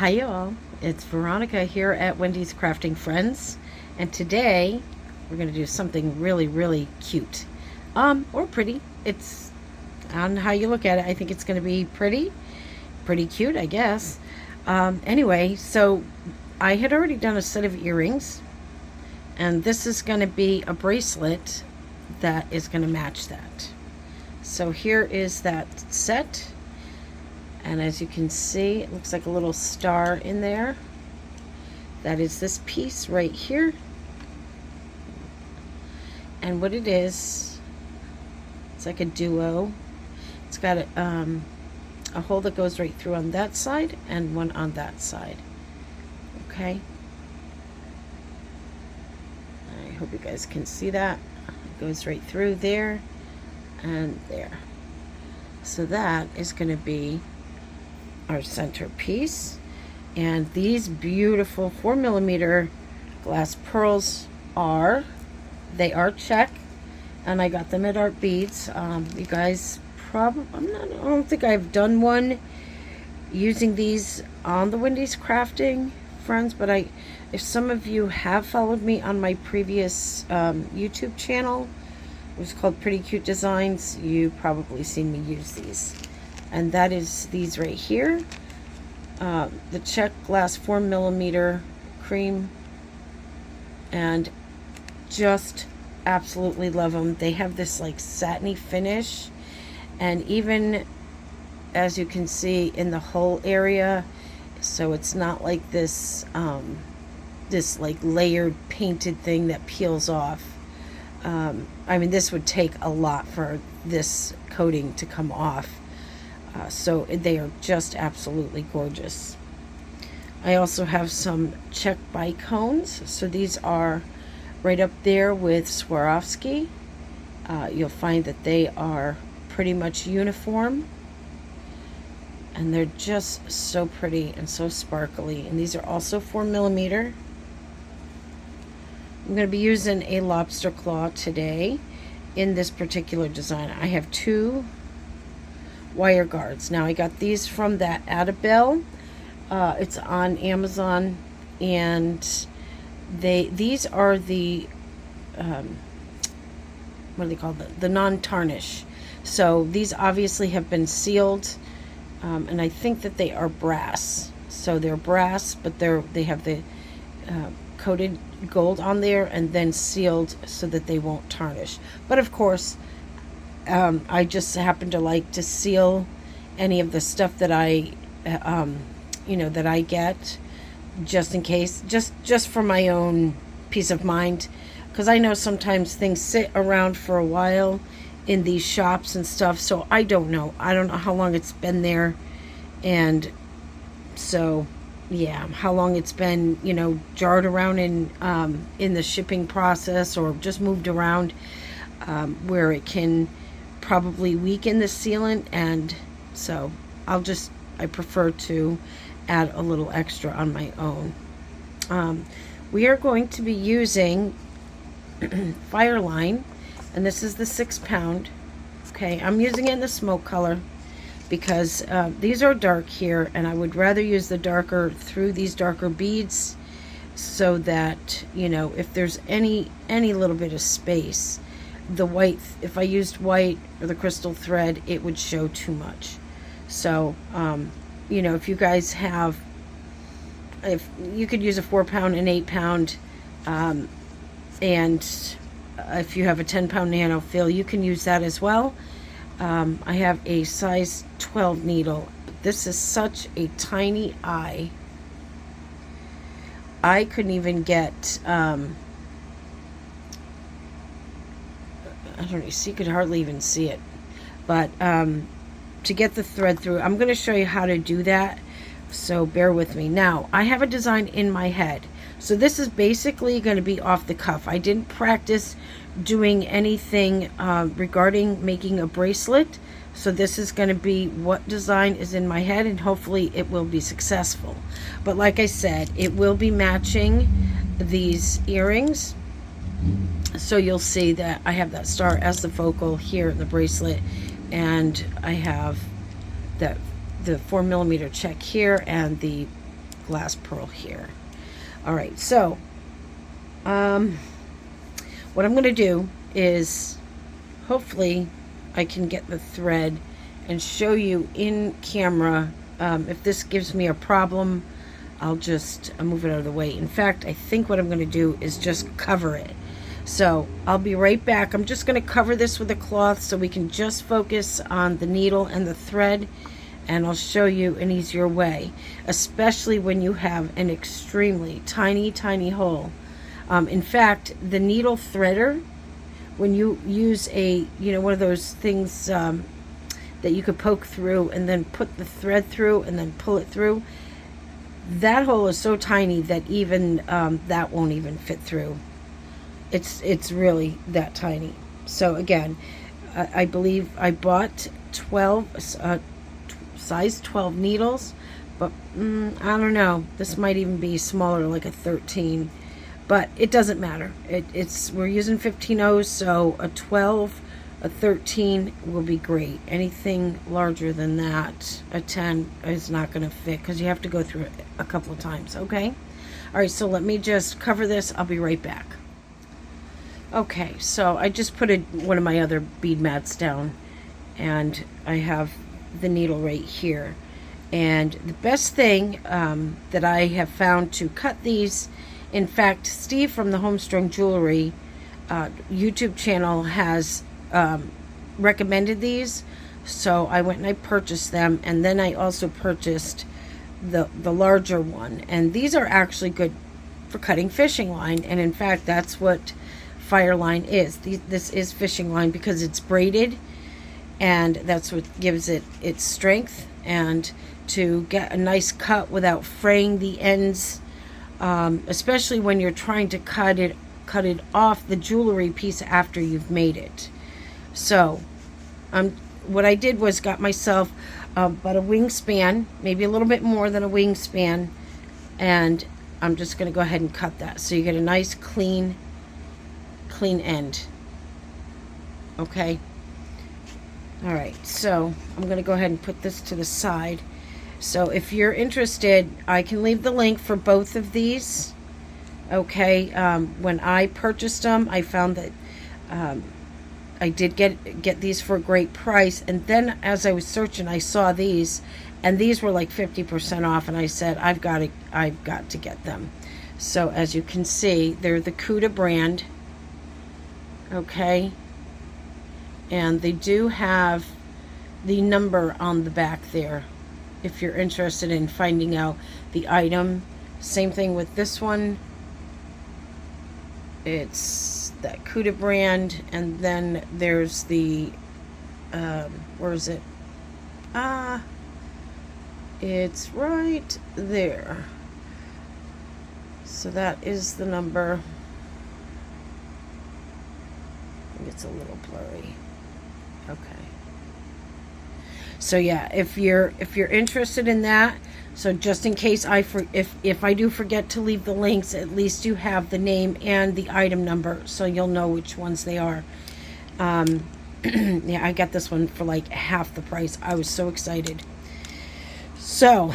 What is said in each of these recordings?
Hi y'all, it's Veronica here at Wendy's Crafting Friends, and today we're going to do something really cute, or pretty. It's on how you look at it. I think it's going to be pretty cute, I guess. Anyway, so I had already done a set of earrings, and this is going to be a bracelet that is going to match that. So here is that set. And as you can see, it looks like a little star in there. That is this piece right here. And what it is, it's like a duo. It's got a hole that goes right through on that side and one on that side. Okay. I hope you guys can see that. It goes right through there and there. So that is going to be our centerpiece, and these beautiful 4mm glass pearls are check, and I got them at Art Beads. You guys I don't think I've done one using these on the Wendy's Crafting Friends, but if some of you have followed me on my previous YouTube channel, it was called Pretty Cute Designs, you probably seen me use these. And that is these right here, the check glass 4mm cream, and just absolutely love them. They have this like satiny finish, and even as you can see in the hole area, so it's not like this this like layered painted thing that peels off. I mean, this would take a lot for this coating to come off. So they are just absolutely gorgeous. I also have some check bicones. So these are right up there with Swarovski. You'll find that they are pretty much uniform. And they're just so pretty and so sparkly. And these are also 4mm. I'm going to be using a lobster claw today in this particular design. I have two wire guards. Now I got these from that Adabelle. It's on Amazon, and these are the what are they called? The non-tarnish. So these obviously have been sealed, and I think that they are brass. So they're brass, but they have the coated gold on there and then sealed so that they won't tarnish. But of course, I just happen to like to seal any of the stuff that I that I get, just in case, just for my own peace of mind, because I know sometimes things sit around for a while in these shops and stuff, so I don't know how long it's been there, and so yeah, how long it's been jarred around in the shipping process, or just moved around, where it can probably weaken the sealant, and so I prefer to add a little extra on my own. We are going to be using Fireline, and this is the 6-pound. Okay, I'm using it in the smoke color because these are dark here, and I would rather use the darker through these darker beads, so that if there's any little bit of space, the white, if I used white or the crystal thread, it would show too much. So if you guys have, if you could use a 4-pound and 8-pound, and if you have a 10-pound nano fill, you can use that as well. I have a size 12 needle. This is such a tiny eye. I couldn't even get I don't know, you could hardly even see it, but to get the thread through, I'm going to show you how to do that, so bear with me. Now I have a design in my head, so this is basically going to be off the cuff. I didn't practice doing anything regarding making a bracelet, so this is going to be what design is in my head, and hopefully it will be successful. But like I said, it will be matching these earrings. So you'll see that I have that star as the focal here in the bracelet, and I have the 4mm check here and the glass pearl here. All right, so what I'm going to do is hopefully I can get the thread and show you in camera. If this gives me a problem, I'll just move it out of the way. In fact, I think what I'm going to do is just cover it. So I'll be right back. I'm just going to cover this with a cloth so we can just focus on the needle and the thread, and I'll show you an easier way, especially when you have an extremely tiny, tiny hole. In fact, the needle threader, when you use a, one of those things that you could poke through and then put the thread through and then pull it through, that hole is so tiny that even that won't even fit through. It's really that tiny. So again, I believe I bought 12 size 12 needles, but I don't know, this might even be smaller, like a 13, but it doesn't matter. We're using 15/0, so a 12, a 13 will be great. Anything larger than that, a 10, is not going to fit because you have to go through it a couple of times. Okay, all right, so let me just cover this. I'll be right back. Okay, so I just put one of my other bead mats down, and I have the needle right here. And the best thing that I have found to cut these, in fact, Steve from the Homestrung Jewelry YouTube channel has recommended these, so I went and I purchased them, and then I also purchased the larger one, and these are actually good for cutting fishing line. And in fact, that's what fire line is. This is fishing line because it's braided, and that's what gives it its strength, and to get a nice cut without fraying the ends, especially when you're trying to cut it off the jewelry piece after you've made it. So what I did was got myself about a wingspan, maybe a little bit more than a wingspan, and I'm just going to go ahead and cut that so you get a nice clean end. Okay, all right, so I'm going to go ahead and put this to the side. So if you're interested, I can leave the link for both of these. Okay, when I purchased them, I found that I did get these for a great price, and then as I was searching, I saw these, and these were like 50% off, and I said I've got to get them. So as you can see, they're the Cuda brand. Okay, and they do have the number on the back there if you're interested in finding out the item. Same thing with this one. It's that Cuda brand, and then there's the where is it? It's right there. So that is the number. It's a little blurry. Okay. So yeah, if you're interested in that, so just in case if I do forget to leave the links, at least you have the name and the item number, so you'll know which ones they are. Yeah, I got this one for like half the price. I was so excited. So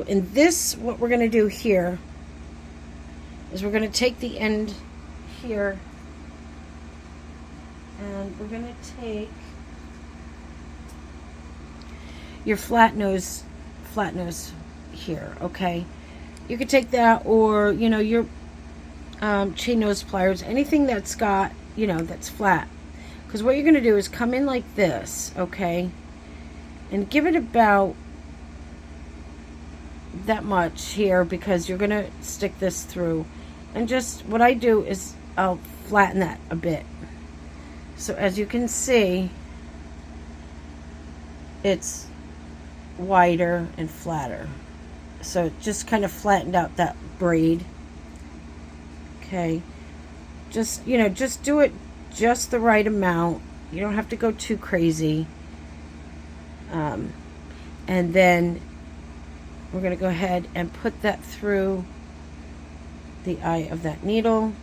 in this, what we're gonna do here is we're gonna take the end here, and we're gonna take your flat nose here. Okay, you could take that, or your chain nose pliers, anything that's got that's flat, because what you're gonna do is come in like this, okay, and give it about that much here, because you're gonna stick this through. And just what I do is I'll flatten that a bit. So as you can see, it's wider and flatter. So it just kind of flattened out that braid. Okay, just just do it just the right amount. You don't have to go too crazy. And then we're going to go ahead and put that through the eye of that needle.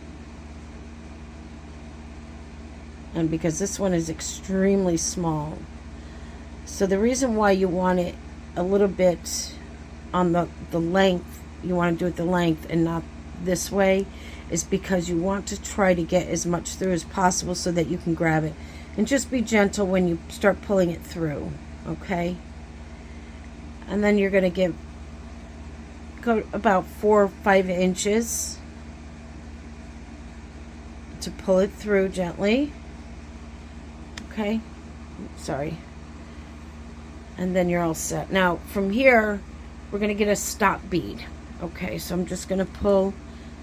And because this one is extremely small, so the reason why you want it a little bit on the length you want to do it the length and not this way is because you want to try to get as much through as possible so that you can grab it. And just be gentle when you start pulling it through, okay? And then you're going to go about 4 or 5 inches to pull it through gently. Okay, sorry. And then you're all set. Now from here we're going to get a stop bead. Okay, so I'm just going to pull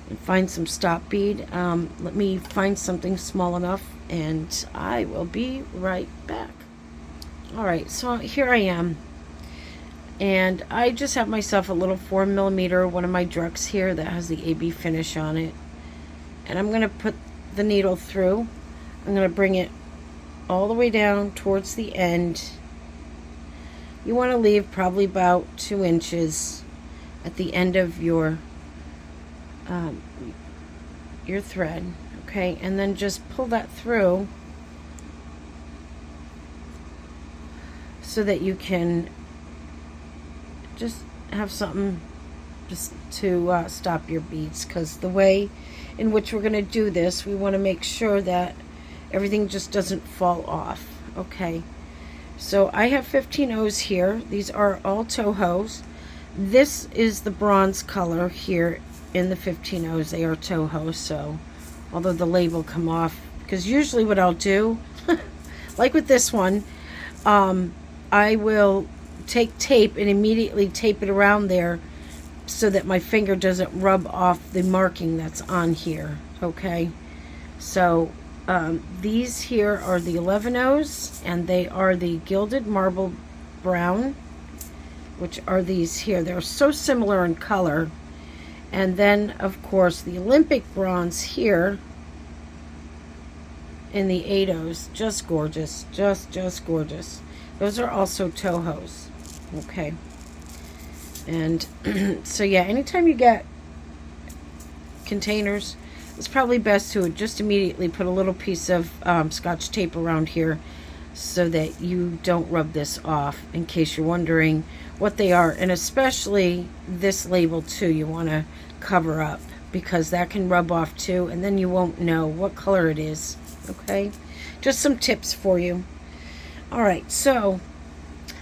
and find some stop bead. Let me find something small enough and I will be right back. Alright, so here I am, and I just have myself a little 4mm, one of my drucks here that has the AB finish on it, and I'm going to put the needle through. I'm going to bring it all the way down towards the end. You want to leave probably about 2 inches at the end of your thread, okay, and then just pull that through so that you can just have something just to stop your beads, because the way in which we're going to do this, we want to make sure that everything just doesn't fall off. Okay, so I have 15 O's here. These are all Tohos. This is the bronze color here in the 15 O's. They are Toho, so although the label come off, because usually what I'll do like with this one, I will take tape and immediately tape it around there so that my finger doesn't rub off the marking that's on here. Okay, so these here are the 11 O's, and they are the gilded marble brown, which are these here. They're so similar in color. And then of course the Olympic bronze here in the 8 O's, just gorgeous, just gorgeous. Those are also Tohos. Okay, and so yeah, anytime you get containers, it's probably best to just immediately put a little piece of Scotch tape around here so that you don't rub this off, in case you're wondering what they are. And especially this label too, you want to cover up, because that can rub off too, and then you won't know what color it is. Okay, just some tips for you. Alright, so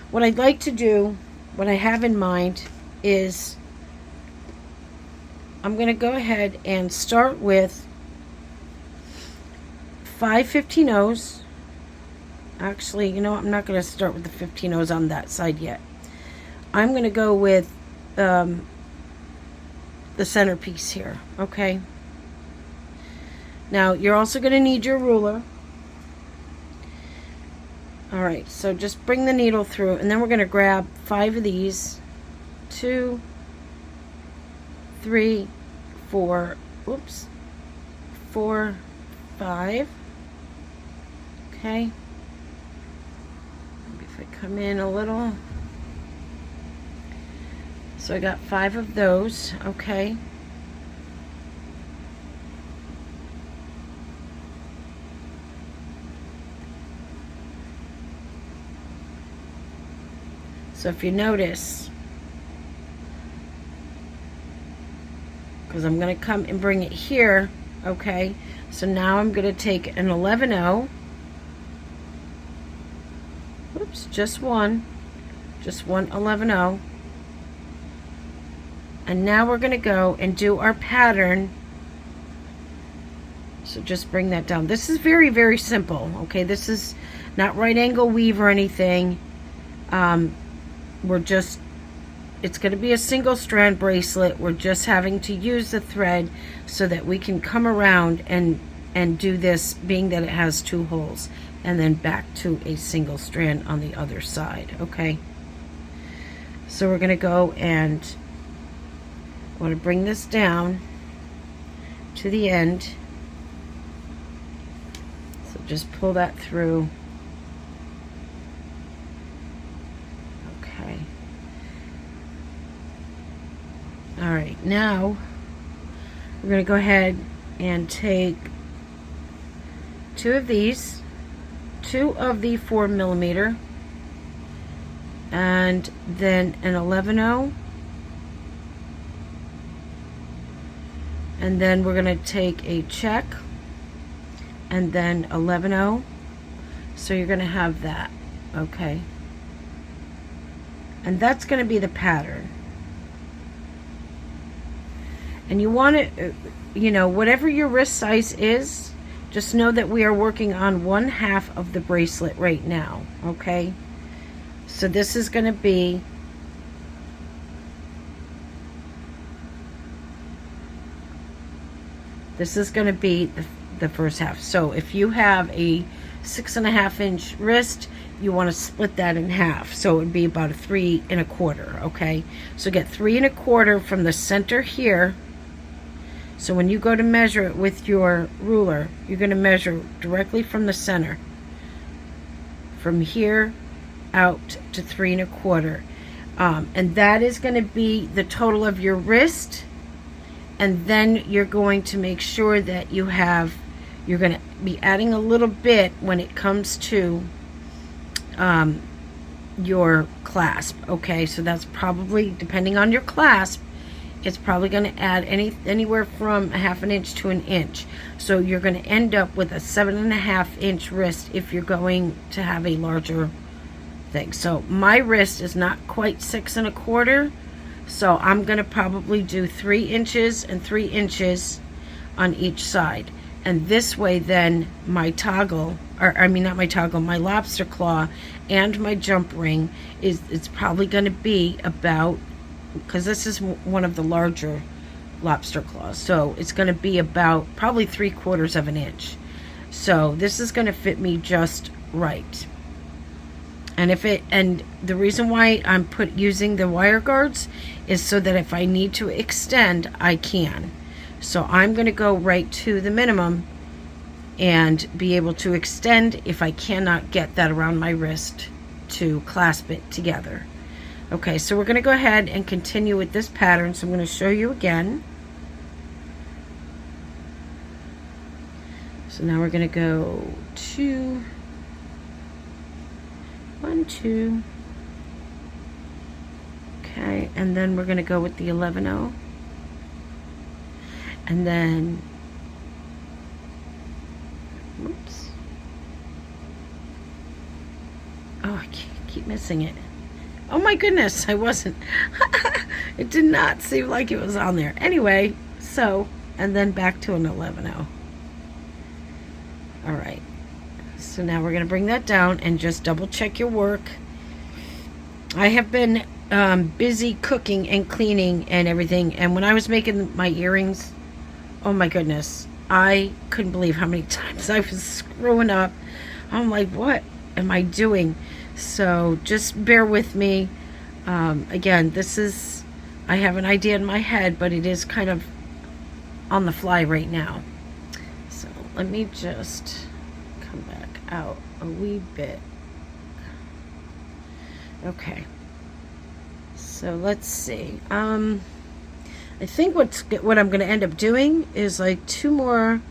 what I'd like to do, what I have in mind is I'm going to go ahead and start with 5 15 O's. Actually, you know what? I'm not going to start with the 15 O's on that side yet. I'm going to go with the centerpiece here. Okay. Now, you're also going to need your ruler. Alright, so just bring the needle through, and then we're going to grab 5 of these. 2, 3, 4, oops, 4, 5. Okay. Maybe if I come in a little. So I got 5 of those. Okay. So if you notice, because I'm going to come and bring it here, okay, so now I'm going to take an 11 O, oops, just one 11 O, and now we're going to go and do our pattern. So just bring that down. This is very, very simple, okay, this is not right angle weave or anything. It's going to be a single strand bracelet. We're just having to use the thread so that we can come around and do this, being that it has 2 holes, and then back to a single strand on the other side. Okay, so we're going to go and I want to bring this down to the end, so just pull that through. Alright, now we're going to go ahead and take 2 of these, 2 of the 4mm, and then an 11 O, And then we're going to take a check and then 11-0. So you're going to have that, okay? And that's going to be the pattern. And you want it, you know, whatever your wrist size is, just know that we are working on 1/2 of the bracelet right now, okay? So this is going to be the first half. So if you have a 6.5 inch wrist, you want to split that in half. So it would be about a 3 1/4, okay? So get 3 1/4 from the center here. So when you go to measure it with your ruler, you're going to measure directly from the center. From here out to 3 1/4. And that is going to be the total of your wrist. And then you're going to make sure that you have, you're going to be adding a little bit when it comes to your clasp, okay? So that's probably, depending on your clasp, it's probably going to add anywhere from 1/2 inch to 1 inch. So you're going to end up with a 7.5 inch wrist if you're going to have a larger thing. So my wrist is not quite 6 1/4. So I'm going to probably do 3 inches and 3 inches on each side. And this way then my toggle, or I mean not my toggle, my lobster claw and my jump ring it's probably going to be about, because this is one of the larger lobster claws, so it's going to be about probably 3/4 of an inch. So this is going to fit me just right. And the reason why I'm using the wire guards is so that if I need to extend, I can. So I'm going to go right to the minimum and be able to extend if I cannot get that around my wrist to clasp it together. Okay, so we're going to go ahead and continue with this pattern. So I'm going to show you again. So now we're going to go 2, 1, 2. Okay, and then we're going to go with the 11-0. And then, oops. Oh, I keep missing it. Oh my goodness, I wasn't. It did not seem like it was on there. Anyway, so, and then back to an 11-0. All right. So now we're going to bring that down and just double check your work. I have been busy cooking and cleaning and everything, and when I was making my earrings, oh my goodness, I couldn't believe how many times I was screwing up. I'm like, what am I doing? So just bear with me. Again, this is, I have an idea in my head, but it is kind of on the fly right now. So let me just come back out a wee bit. Okay, so let's see. I think what I'm going to end up doing is like 2 more.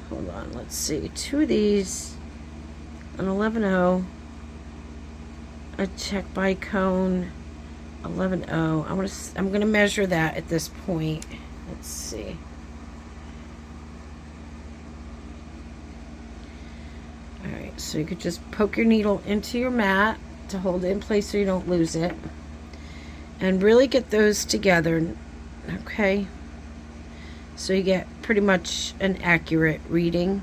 Hold on, let's see. 2 of these, an 11-0, a check by cone, 11-0. I'm going to measure that at this point. Let's see. All right, so you could just poke your needle into your mat to hold it in place so you don't lose it, and really get those together. Okay, so you get pretty much an accurate reading.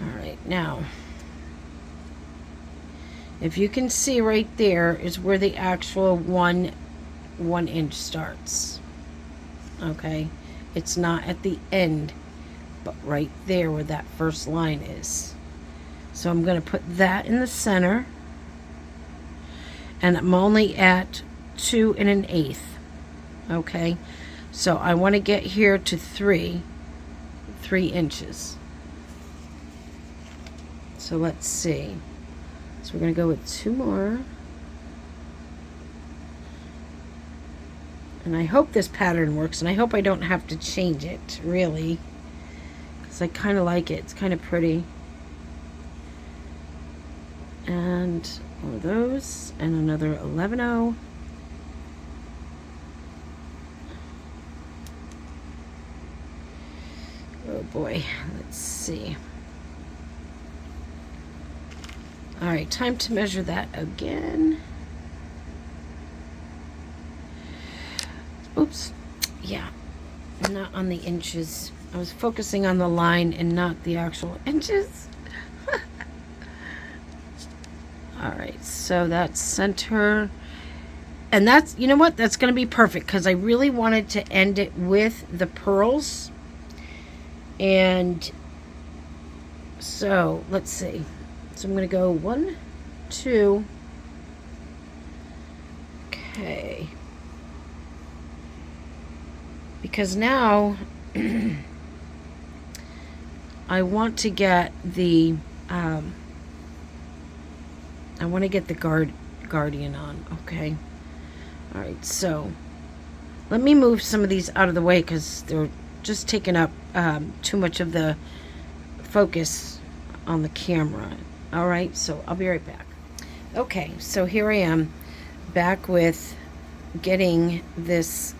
All right, now if you can see right there is where the actual 1 inch starts. Okay, it's not at the end, but right there where that first line is. So I'm going to put that in the center, and I'm only at 2 1/8. Okay, so I want to get here to 3 inches. So let's see. So we're going to go with 2 more. And I hope this pattern works, and I hope I don't have to change it, really, because I kind of like it. It's kind of pretty. And one of those, and another 11-0. Oh boy, let's see. All right, time to measure that again. Oops, yeah, not on the inches. I was focusing on the line and not the actual inches. All right, so that's center. And that's, you know what, that's going to be perfect because I really wanted to end it with the pearls. And so let's see. So I'm going to go 1, 2. Okay. Because now I want to get the guardian on. Okay. All right, so let me move some of these out of the way because they're just taking up too much of the focus on the camera. All right, so I'll be right back. Okay, so here I am back with getting this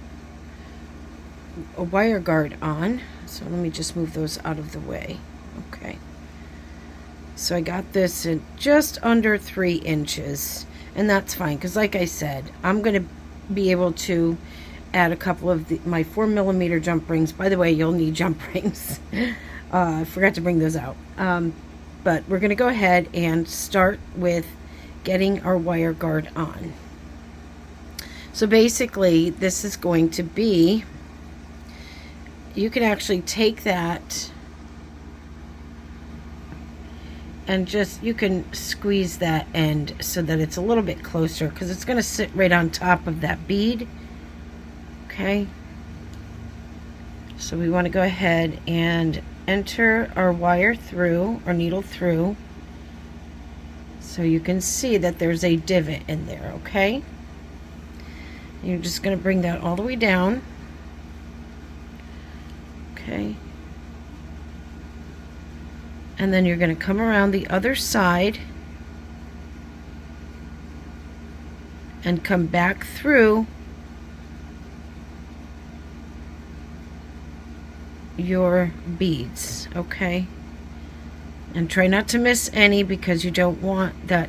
wire guard on. So let me just move those out of the way. Okay. So I got this in just under 3 inches, and that's fine because like I said, I'm going to be able to add a couple of my 4mm jump rings. By the way, you'll need jump rings. I forgot to bring those out. But we're going to go ahead and start with getting our wire guard on. So basically, this is going to be, you can actually take that and just, you can squeeze that end so that it's a little bit closer because it's going to sit right on top of that bead. Okay. So we want to go ahead and enter our wire through, or needle through, so you can see that there's a divot in there. Okay. You're just going to bring that all the way down. Okay. And then you're going to come around the other side and come back through your beads. Okay. And try not to miss any because you don't want that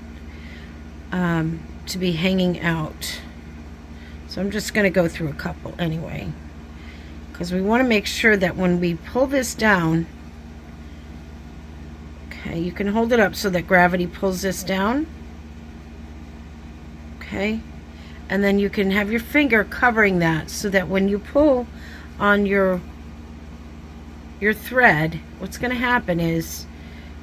to be hanging out. So I'm just going to go through a couple anyway, because we want to make sure that when we pull this down, okay, you can hold it up so that gravity pulls this down. Okay. And then you can have your finger covering that so that when you pull on your thread, what's going to happen is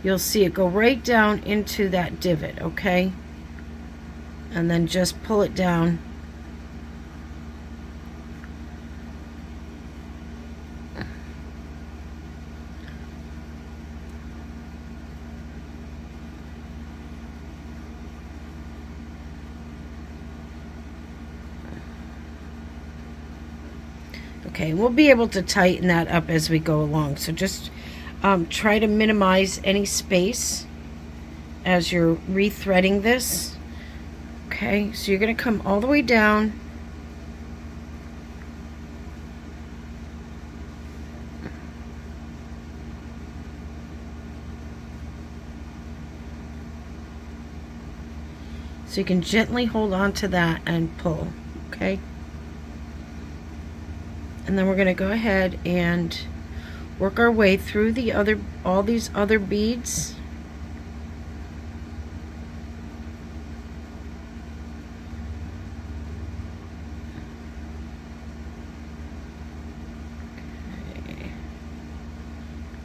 you'll see it go right down into that divot. Okay. And then just pull it down. Okay, we'll be able to tighten that up as we go along. So just try to minimize any space as you're rethreading this. Okay, so you're going to come all the way down. So you can gently hold on to that and pull. Okay. And then we're going to go ahead and work our way through all these other beads. Okay.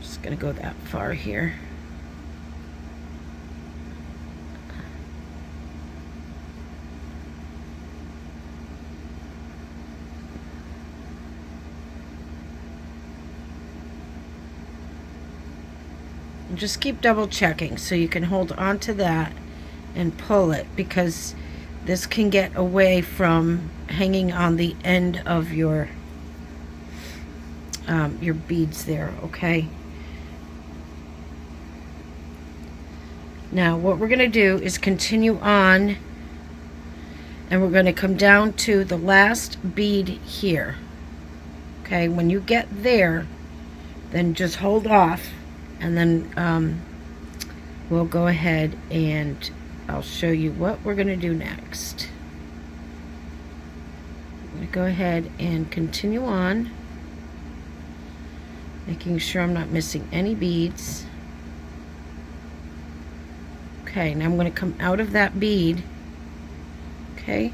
Just going to go that far here. Just keep double checking so you can hold on to that and pull it, because this can get away from hanging on the end of your beads there. Okay. Now what we're going to do is continue on, and we're going to come down to the last bead here. Okay, when you get there, then just hold off, and then we'll go ahead and I'll show you what we're going to do next. I'm going to go ahead and continue on, making sure I'm not missing any beads. Okay, now I'm going to come out of that bead. Okay.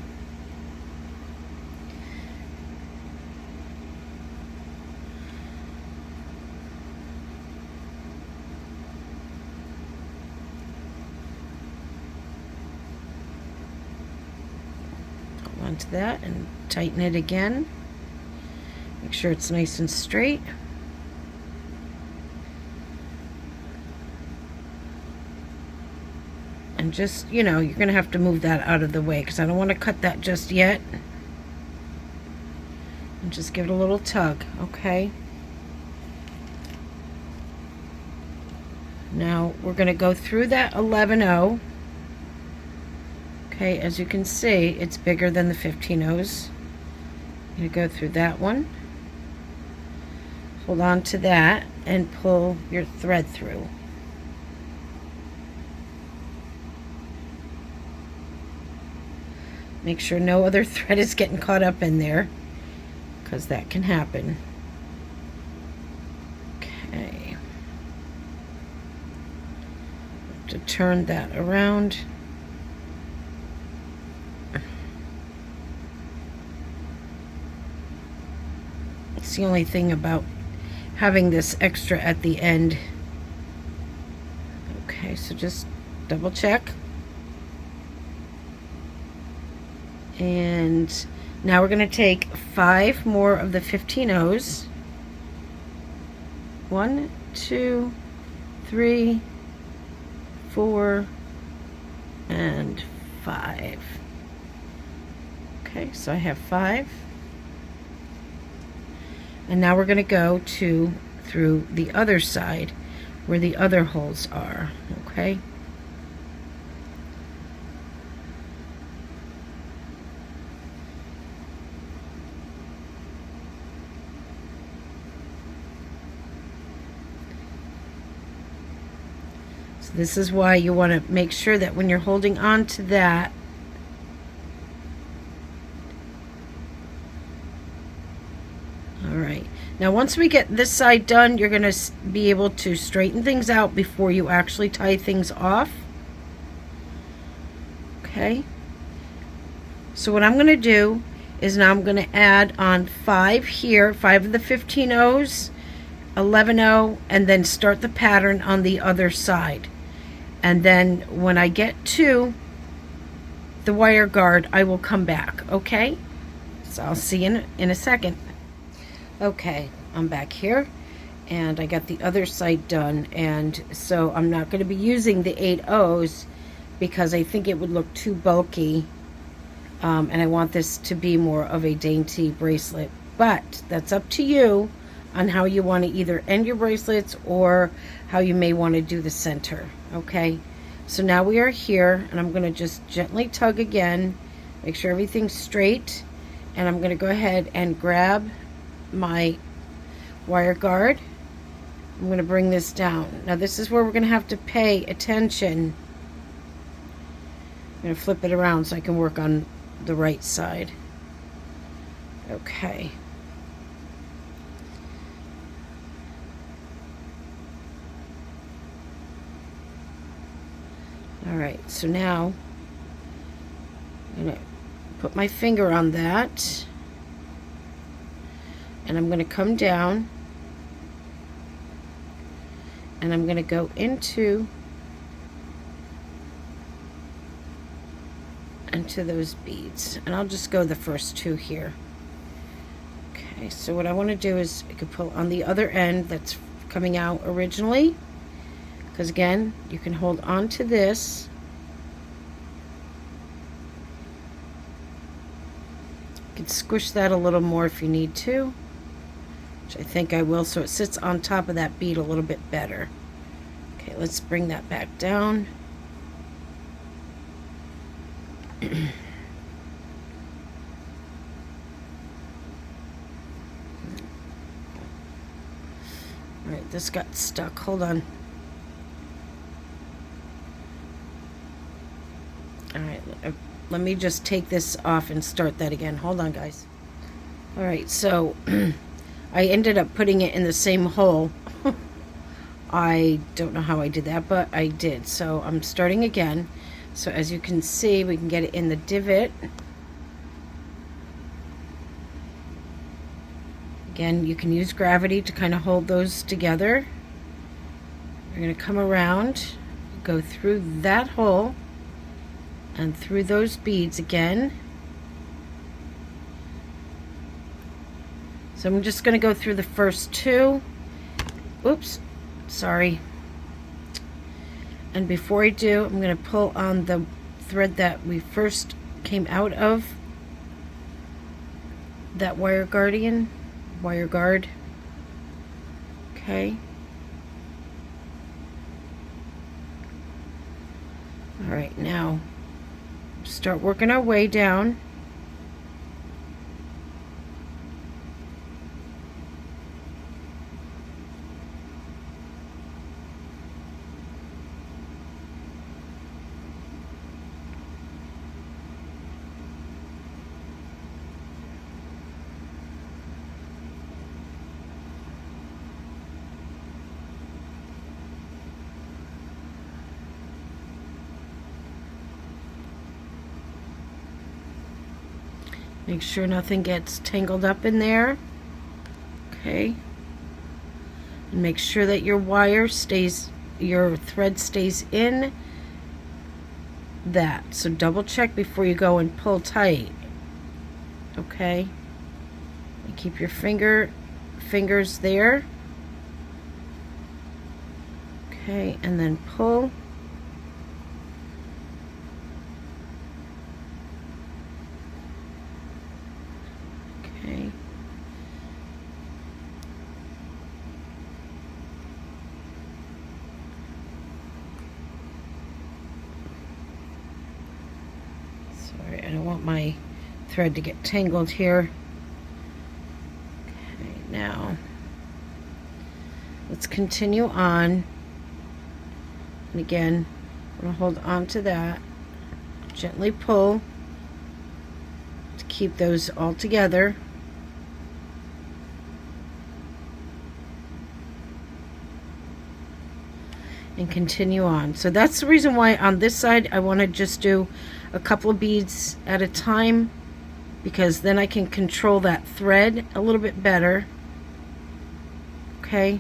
Hold on to that and tighten it again. Make sure it's nice and straight. And just, you know, you're going to have to move that out of the way because I don't want to cut that just yet. And just give it a little tug, okay? Now we're going to go through that 11-0. Okay, as you can see, it's bigger than the 15-0s. I'm going to go through that one. Hold on to that and pull your thread through. Make sure no other thread is getting caught up in there, because that can happen. Okay. To turn that around. It's the only thing about having this extra at the end. Okay, so just double check. And now we're going to take 5 more of the 15-0s. 1, 2, 3, 4, and 5. Okay, so I have 5. And now we're going to go through the other side where the other holes are. Okay. This is why you want to make sure that when you're holding on to that, all right, now once we get this side done, you're going to be able to straighten things out before you actually tie things off. Okay, so what I'm going to do is now I'm going to add on 5 here, 5 of the 15-0s, 11-0, and then start the pattern on the other side. And then when I get to the wire guard, I will come back, okay? So I'll see you in a second. Okay, I'm back here, and I got the other side done, and so I'm not going to be using the 8-0s because I think it would look too bulky, and I want this to be more of a dainty bracelet. But that's up to you on how you want to either end your bracelets or how you may want to do the center. Okay, so now we are here, and I'm going to just gently tug again, make sure everything's straight, and I'm going to go ahead and grab my wire guard. I'm going to bring this down. Now this is where we're going to have to pay attention. I'm going to flip it around so I can work on the right side. Okay. Alright, so now I'm going to put my finger on that, and I'm going to come down, and I'm going to go into those beads, and I'll just go the first 2 here. Okay, so what I want to do is I could pull on the other end that's coming out originally, because again, you can hold on to this. You can squish that a little more if you need to, which I think I will, so it sits on top of that bead a little bit better. Okay, let's bring that back down. All right, this got stuck. Hold on. All right, let me just take this off and start that again. Hold on, guys. All right, so I ended up putting it in the same hole. I don't know how I did that, but I did. So I'm starting again. So as you can see, we can get it in the divot. Again, you can use gravity to kind of hold those together. You're going to come around, go through that hole, and through those beads again. So I'm just going to go through the first two. Oops, sorry. And before I do, I'm going to pull on the thread that we first came out of, that wire guard. Okay. All right, now start working our way down. Make sure nothing gets tangled up in there. Okay. And make sure that your thread stays in that. So double check before you go and pull tight. Okay. And keep your fingers there. Okay, and then pull. Okay. Sorry, I don't want my thread to get tangled here. Okay, now let's continue on. And again, I'm going to hold on to that. Gently pull to keep those all together. And continue on. So that's the reason why on this side I want to just do a couple of beads at a time, because then I can control that thread a little bit better. Okay.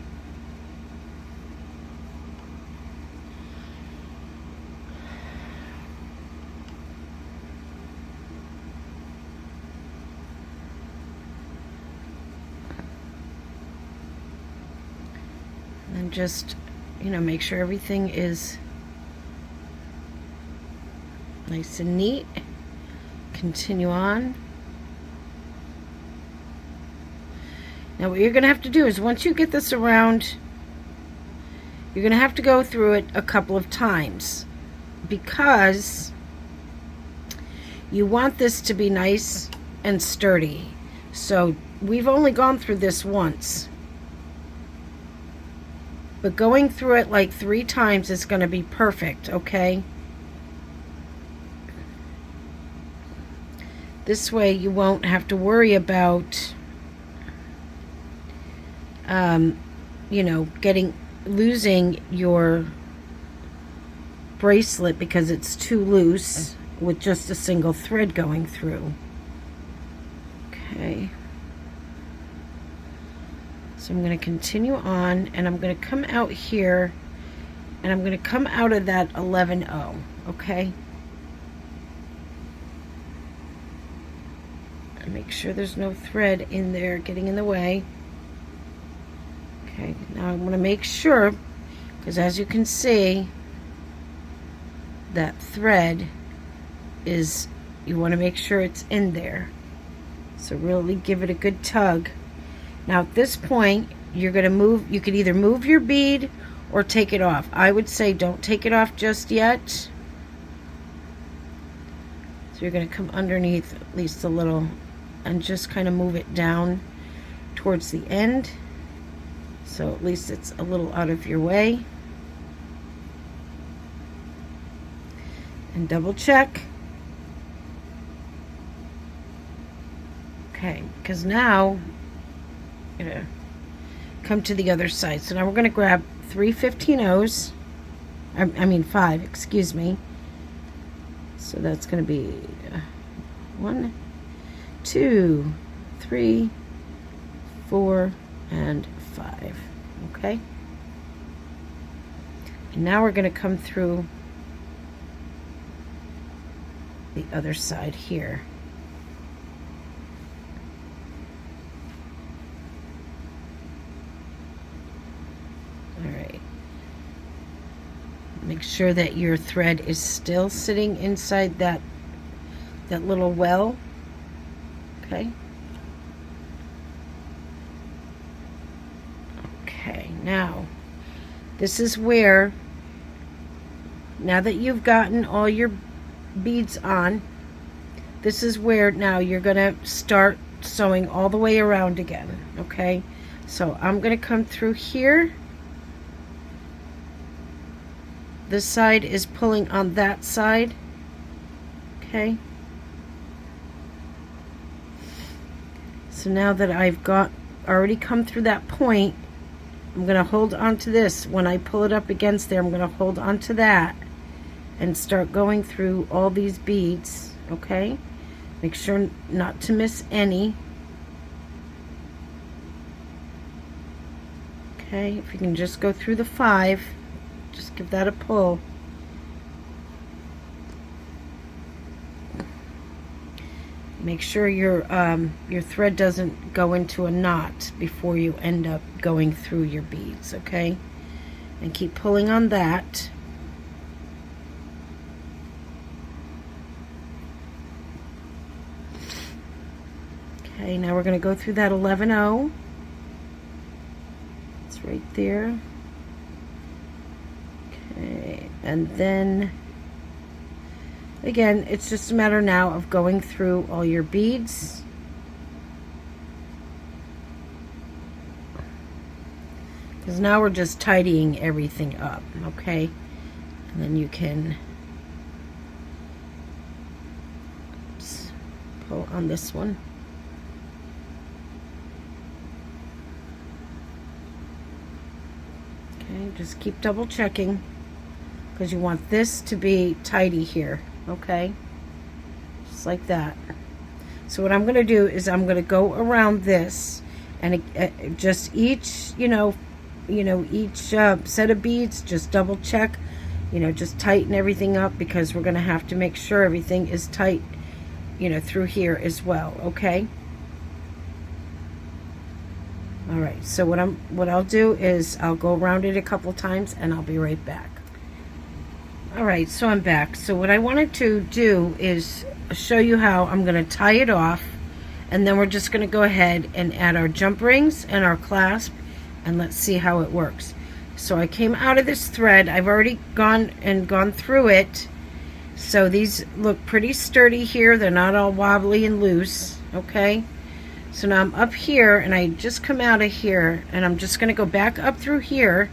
And just, you know, make sure everything is nice and neat. Continue on. Now what you're going to have to do is, once you get this around, you're going to have to go through it a couple of times, because you want this to be nice and sturdy. So we've only gone through this once, but going through it like 3 times is going to be perfect, okay? This way you won't have to worry about, you know, losing your bracelet because it's too loose with just a single thread going through. Okay. So I'm going to continue on, and I'm going to come out here, and I'm going to come out of that 11-0, okay? And make sure there's no thread in there getting in the way. Okay, now I want to make sure, because as you can see, that thread is, you want to make sure it's in there. So really give it a good tug. Now at this point, you're going to move, you could either move your bead or take it off. I would say don't take it off just yet. So you're going to come underneath at least a little and just kind of move it down towards the end. So at least it's a little out of your way. And double check. Okay, because now I'm going to come to the other side. So now we're going to grab 3 15-ohs. I mean 5, excuse me. So that's going to be 1, 2, 3, 4, and 5. Okay. And now we're going to come through the other side here. All right. Make sure that your thread is still sitting inside that little well. Okay. Okay, now this is where, now that you've gotten all your beads on, this is where now you're gonna start sewing all the way around again. Okay, so I'm gonna come through here. This side is pulling on that side. Okay, so now that I've already come through that point, I'm going to hold on to this. When I pull it up against there, I'm going to hold on to that and start going through all these beads. Okay, make sure not to miss any. Okay, if you can just go through the 5, just give that a pull. Make sure your thread doesn't go into a knot before you end up going through your beads, okay? And keep pulling on that. Okay, now we're going to go through that 11-0. It's right there. Okay, and then again, it's just a matter now of going through all your beads. Because now we're just tidying everything up, okay? And then you can pull on this one. Okay, just keep double checking because you want this to be tidy here. Okay, just like that. So what I'm going to do is I'm going to go around this, and just each, each set of beads, just double check, just tighten everything up, because we're going to have to make sure everything is tight, through here as well. Okay. All right. So what I'll do is I'll go around it a couple times, and I'll be right back. Alright, so I'm back. So what I wanted to do is show you how I'm going to tie it off, and then we're just going to go ahead and add our jump rings and our clasp, and let's see how it works. So I came out of this thread. I've already gone through it, so these look pretty sturdy here. They're not all wobbly and loose. Okay, so now I'm up here, and I just come out of here, and I'm just going to go back up through here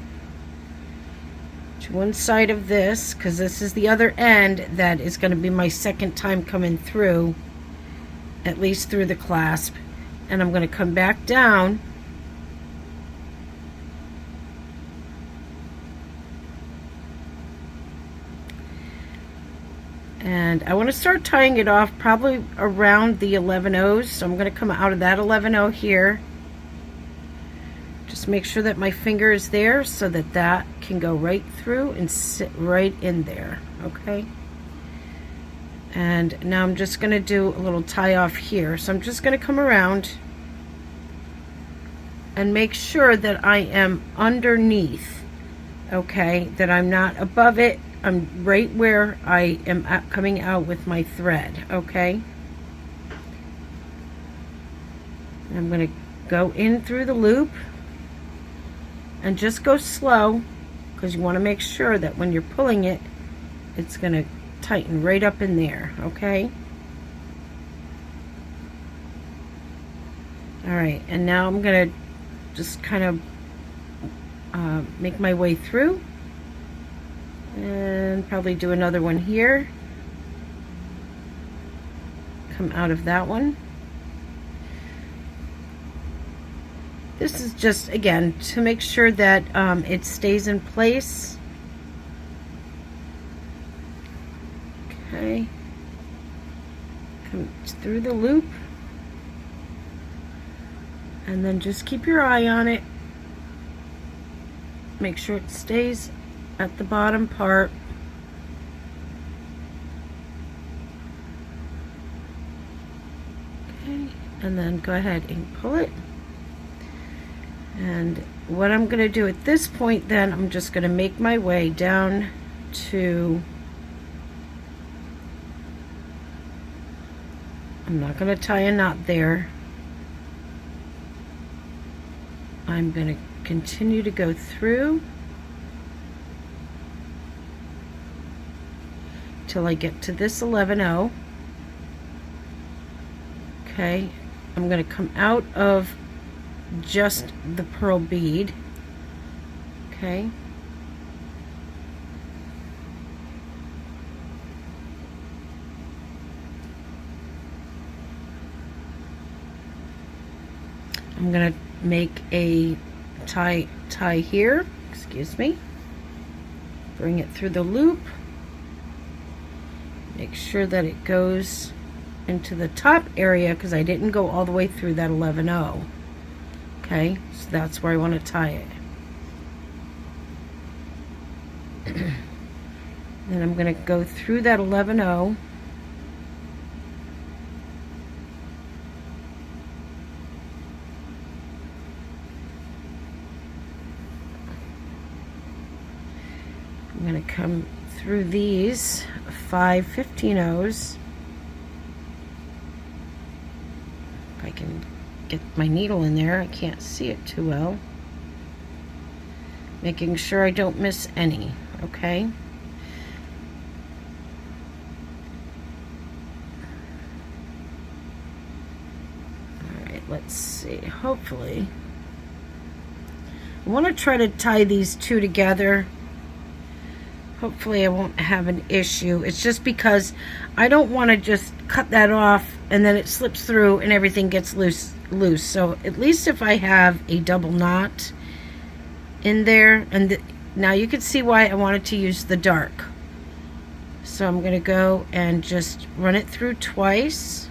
to one side of this, because this is the other end that is going to be my second time coming through, at least through the clasp. And I'm going to come back down, and I want to start tying it off probably around the 11-ohs. So I'm going to come out of that 11-oh here. Just make sure that my finger is there so that that can go right through and sit right in there. Okay, and now I'm just going to do a little tie off here. So I'm just going to come around and make sure that I am underneath, okay, that I'm not above it. I'm right where I am coming out with my thread. Okay, and I'm going to go in through the loop. And just go slow, because you want to make sure that when you're pulling it, it's going to tighten right up in there. Okay. All right, and now I'm going to just kind of make my way through and probably do another one here. Come out of that one. This is just, again, to make sure that it stays in place. Okay. Come through the loop. And then just keep your eye on it. Make sure it stays at the bottom part. Okay. And then go ahead and pull it. And what I'm going to do at this point, then, I'm just going to make my way down to, I'm not going to tie a knot there. I'm going to continue to go through till I get to this 11-0. Okay, I'm going to come out of just the pearl bead. Okay. I'm going to make a tie here, excuse me. Bring it through the loop. Make sure that it goes into the top area because I didn't go all the way through that 11-0. Okay, so that's where I want to tie it. Then I'm going to go through that 11-0. I'm going to come through these 5 15-0s. If I can get my needle in there, I can't see it too well. Making sure I don't miss any, okay? Alright, let's see. Hopefully. I want to try to tie these two together. Hopefully I won't have an issue. It's just because I don't want to just cut that off and then it slips through and everything gets loose. So at least if I have a double knot in there, and now you can see why I wanted to use the dark. So I'm going to go and just run it through twice.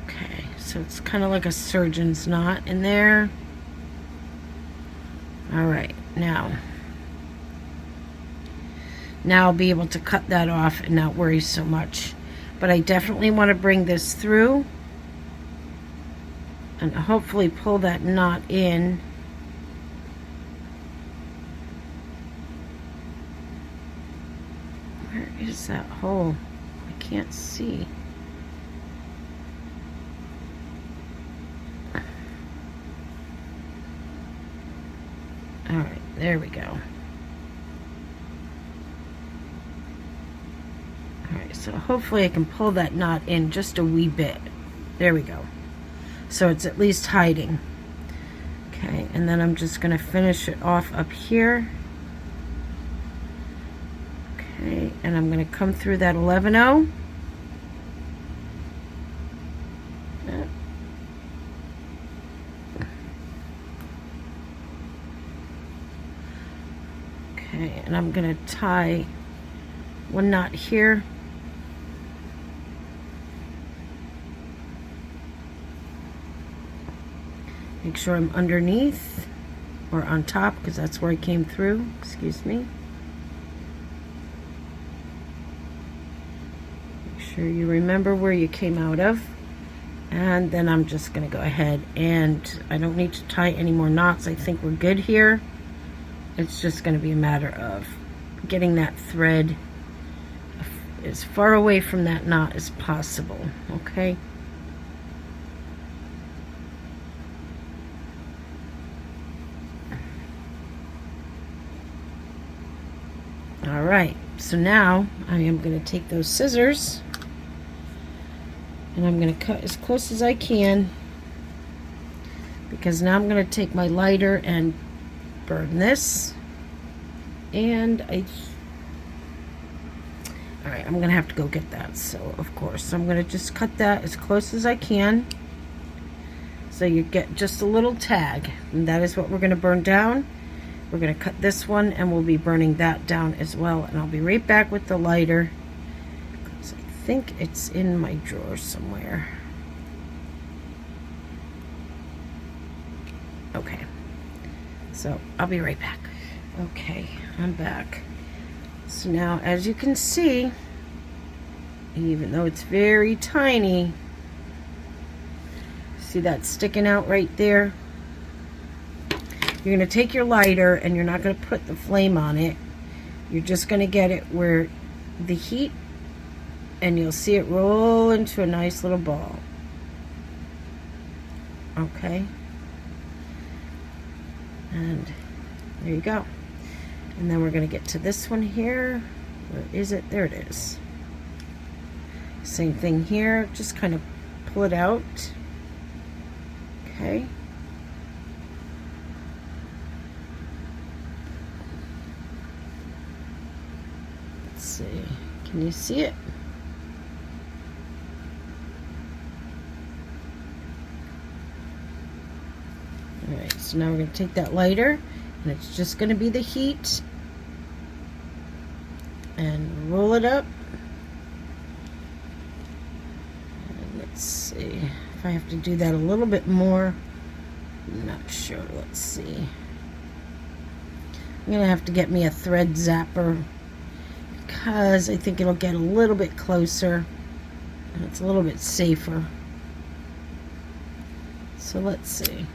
Okay, so it's kind of like a surgeon's knot in there. All right, now I'll be able to cut that off and not worry so much. But I definitely want to bring this through and hopefully pull that knot in. Where is that hole? I can't see. All right, there we go. Alright, so hopefully I can pull that knot in just a wee bit. There we go. So it's at least hiding. Okay, and then I'm just going to finish it off up here. Okay, and I'm going to come through that 11-0. Okay, and I'm going to tie one knot here. Make sure I'm underneath or on top because that's where I came through. Excuse me. Make sure you remember where you came out of. And then I'm just going to go ahead and I don't need to tie any more knots. I think we're good here. It's just going to be a matter of getting that thread as far away from that knot as possible. Okay. Alright, so now I am going to take those scissors And I'm going to cut as close as I can, because now I'm going to take my lighter and burn this. And alright, I'm going to have to go get that. So, of course, I'm going to just cut that as close as I can. So you get just a little tag. And that is what we're going to burn down. We're going to cut this one, and we'll be burning that down as well. And I'll be right back with the lighter. I think it's in my drawer somewhere. Okay, so I'll be right back. Okay, I'm back. So now, as you can see, even though it's very tiny, see that sticking out right there? You're going to take your lighter, and you're not going to put the flame on it. You're just going to get it where the heat, and you'll see it roll into a nice little ball. Okay. And there you go. And then we're going to get to this one here. Where is it? There it is. Same thing here. Just kind of pull it out. Okay. Let's see. Can you see it? Alright, so now we're going to take that lighter, and it's just going to be the heat, and roll it up. And let's see if I have to do that a little bit more. I'm not sure. Let's see. I'm going to have to get me a thread zapper, because I think it'll get a little bit closer, and it's a little bit safer. So let's see.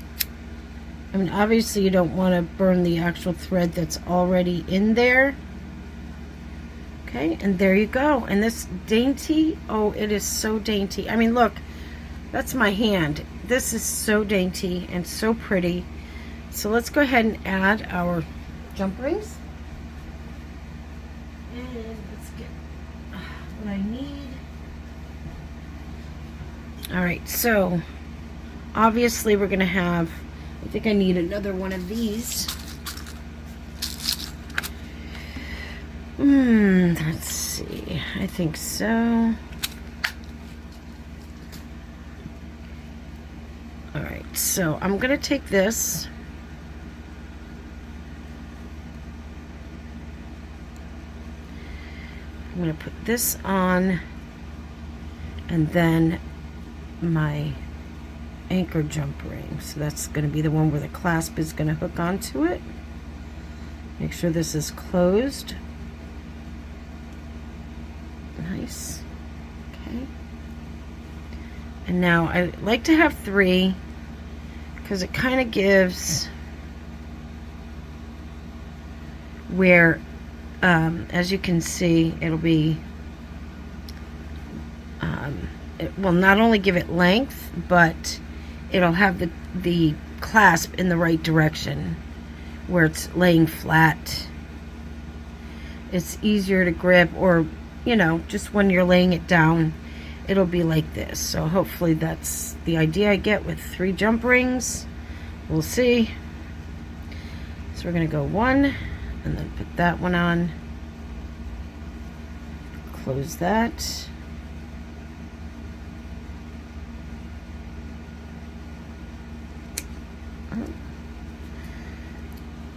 I mean, obviously you don't want to burn the actual thread that's already in there. Okay, and there you go. And this dainty, oh, it is so dainty. I mean, look, that's my hand. This is so dainty and so pretty. So let's go ahead and add our jump rings. And let's get what I need. All right, so obviously we're going to have, I think I need another one of these. Let's see. I think so. Alright, so I'm going to take this. I'm going to put this on, and then my anchor jump ring. So that's going to be the one where the clasp is going to hook onto it. Make sure this is closed. Nice. Okay. And now I like to have 3, because it kind of gives where, as you can see, it'll be, it will not only give it length, but it'll have the clasp in the right direction, where it's laying flat. It's easier to grip, or, you know, just when you're laying it down, it'll be like this. So hopefully that's the idea I get with 3 jump rings. We'll see. So we're going to go 1, and then put that one on. Close that.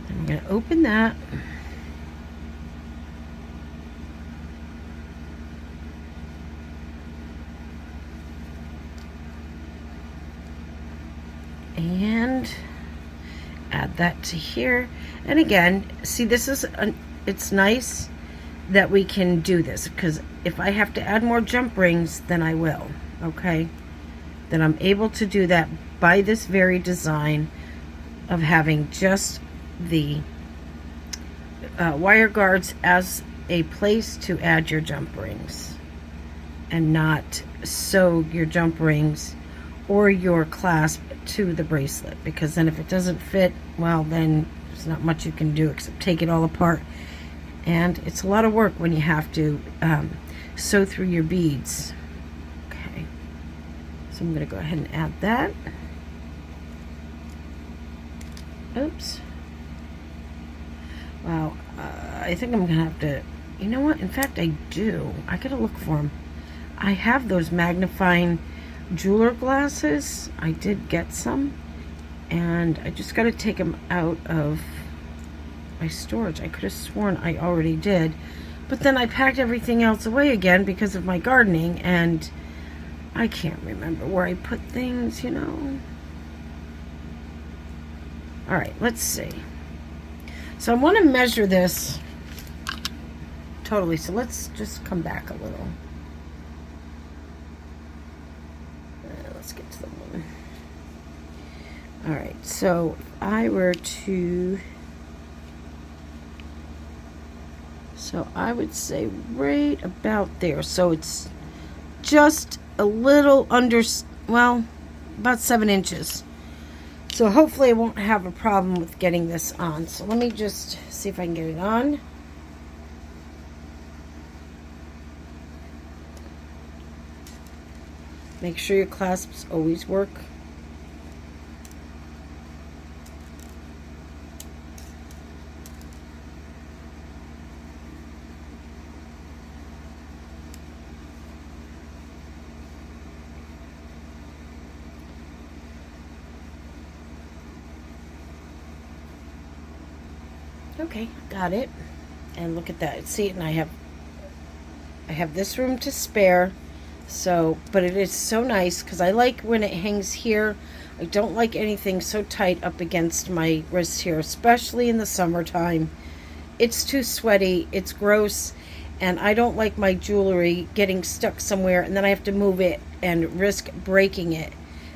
I'm going to open that. And add that to here. And again, see, this is it's nice that we can do this, because if I have to add more jump rings, then I will. Okay, then I'm able to do that by this very design of having just the wire guards as a place to add your jump rings, and not sew your jump rings or your clasp to the bracelet, because then if it doesn't fit, well, then there's not much you can do except take it all apart, and it's a lot of work when you have to sew through your beads. Okay, So I'm going to go ahead and add that. Oops. Wow. I think I'm going to have to, you know what? In fact, I do. I got to look for them. I have those magnifying jeweler glasses. I did get some. And I just got to take them out of my storage. I could have sworn I already did. But then I packed everything else away again because of my gardening. And I can't remember where I put things, you know. All right, let's see. So I want to measure this totally. So let's just come back a little. Let's get to the one. All right, so if I were to, so I would say right about there. So it's just a little under, well, about 7 inches. So hopefully I won't have a problem with getting this on. So let me just see if I can get it on. Make sure your clasps always work. Okay, got it. And look at that. See, and I have this room to spare. So, but it is so nice because I like when it hangs here. I don't like anything so tight up against my wrist here, especially in the summertime. It's too sweaty, it's gross, and I don't like my jewelry getting stuck somewhere and then I have to move it and risk breaking it.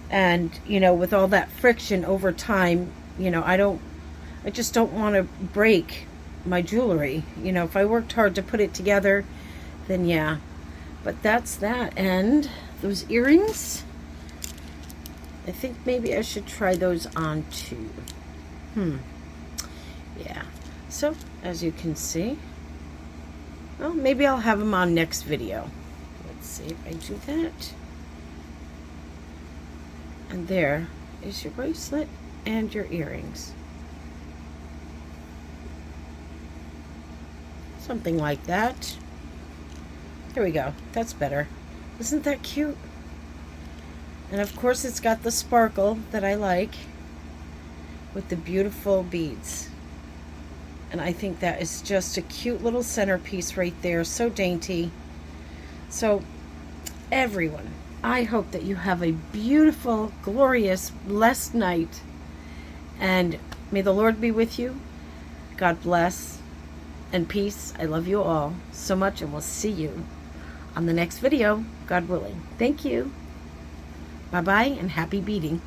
And, you know, with all that friction over time, you know, I just don't want to break my jewelry. You know, if I worked hard to put it together, then yeah. But that's that. And those earrings, I think maybe I should try those on too. Yeah. So, as you can see, well, maybe I'll have them on next video. Let's see if I do that. And there is your bracelet and your earrings. Something like that. There we go. That's better. Isn't that cute? And of course it's got the sparkle that I like with the beautiful beads. And I think that is just a cute little centerpiece right there. So dainty. So everyone, I hope that you have a beautiful, glorious, blessed night. And may the Lord be with you. God bless. And peace. I love you all so much, and we'll see you on the next video, God willing. Thank you. Bye-bye, and happy beading.